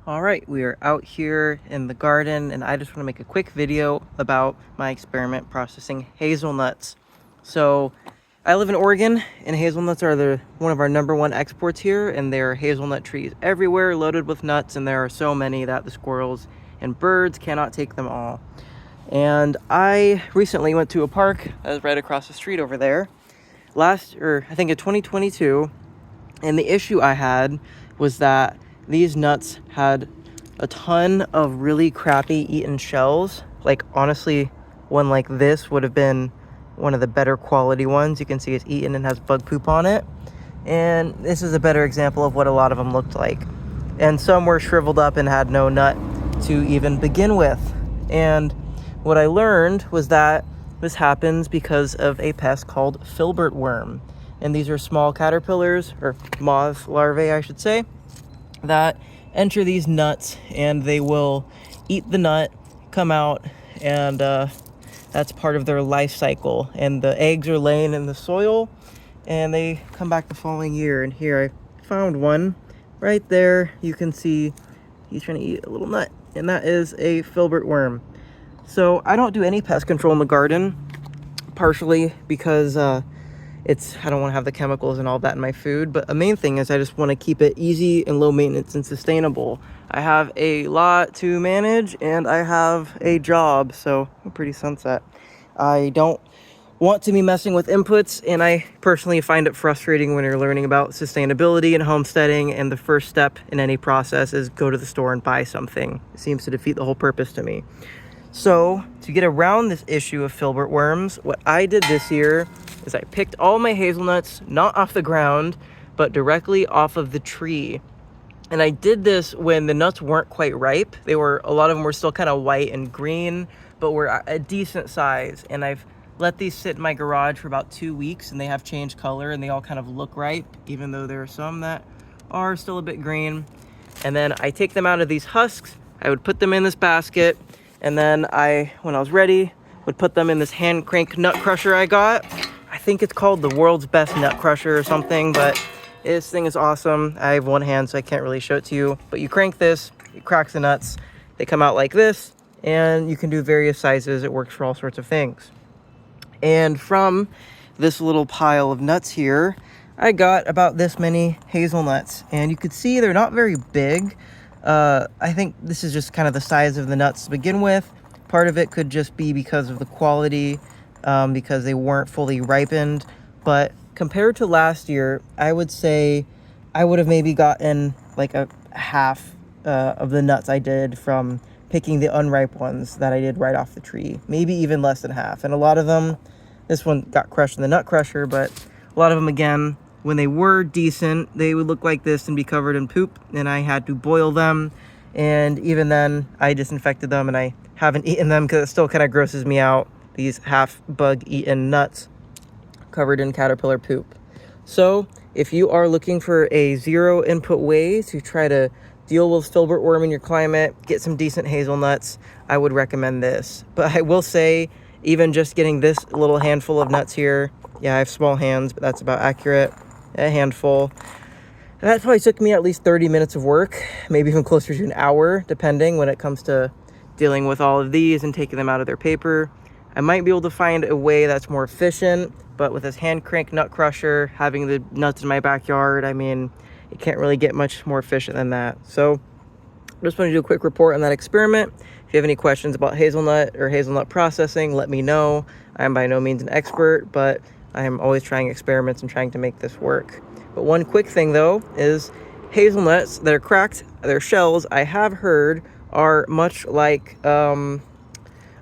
All right, we are out here in the garden and I just want to make a quick video about my experiment processing hazelnuts. So I live in Oregon and hazelnuts are one of our #1 exports here, and there are hazelnut trees everywhere loaded with nuts, and there are so many that the squirrels and birds cannot take them all. And I recently went to a park that was right across the street over there I think in 2022, and the issue I had was that these nuts had a ton of really crappy eaten shells. Like, honestly, one like this would have been one of the better quality ones. You can see it's eaten and has bug poop on it. And this is a better example of what a lot of them looked like. And some were shriveled up and had no nut to even begin with. And what I learned was that this happens because of a pest called filbert worm. And these are small caterpillars, or moth larvae, I should say, that enter these nuts, and they will eat the nut, come out, and that's part of their life cycle. And the eggs are laying in the soil, and they come back the following year. And here I found one right there. You can see he's trying to eat a little nut, and that is a filbert worm. So I don't do any pest control in the garden, partially because I don't want to have the chemicals and all that in my food, but a main thing is I just want to keep it easy and low maintenance and sustainable. I have a lot to manage and I have a job, so a pretty sunset. I don't want to be messing with inputs, and I personally find it frustrating when you're learning about sustainability and homesteading, and the first step in any process is go to the store and buy something. It seems to defeat the whole purpose to me. So to get around this issue of filbert worms, what I did this year is I picked all my hazelnuts, not off the ground, but directly off of the tree. And I did this when the nuts weren't quite ripe. A lot of them were still kind of white and green, but were a decent size. And I've let these sit in my garage for about 2 weeks, and they have changed color and they all kind of look ripe, even though there are some that are still a bit green. And then I take them out of these husks. I would put them in this basket, and then when I was ready, would put them in this hand crank nut crusher I got. I think it's called the world's best nut crusher or something, but this thing is awesome. I have one hand, so I can't really show it to you, but you crank this, it cracks the nuts. They come out like this, and you can do various sizes. It works for all sorts of things. And from this little pile of nuts here, I got about this many hazelnuts, and you could see they're not very big. I think this is just kind of the size of the nuts to begin with. Part of it could just be because of the quality, because they weren't fully ripened. But compared to last year, I would say I would have maybe gotten like a half of the nuts I did from picking the unripe ones that I did right off the tree. Maybe even less than half. And a lot of them, this one got crushed in the nut crusher, but a lot of them, again, when they were decent, they would look like this and be covered in poop, and I had to boil them. And even then, I disinfected them, and I haven't eaten them because it still kind of grosses me out, these half bug eaten nuts covered in caterpillar poop. So if you are looking for a zero input way to try to deal with filbert worm in your climate, get some decent hazelnuts, I would recommend this. But I will say, even just getting this little handful of nuts here, yeah, I have small hands, but that's about accurate, a handful. That probably took me at least 30 minutes of work, maybe even closer to an hour, depending, when it comes to dealing with all of these and taking them out of their paper. I might be able to find a way that's more efficient, but with this hand crank nut crusher, having the nuts in my backyard, I mean, it can't really get much more efficient than that. So I just want to do a quick report on that experiment. If you have any questions about hazelnut or hazelnut processing, let me know. I am by no means an expert, but I am always trying experiments and trying to make this work. But one quick thing, though, is hazelnuts that are cracked, their shells, I have heard, are much like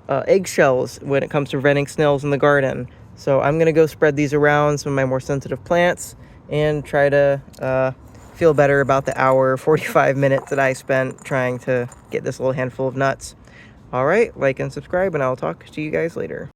eggshells when it comes to preventing snails in the garden. So I'm going to go spread these around some of my more sensitive plants and try to feel better about the hour, 45 minutes that I spent trying to get this little handful of nuts. All right, like and subscribe, and I'll talk to you guys later.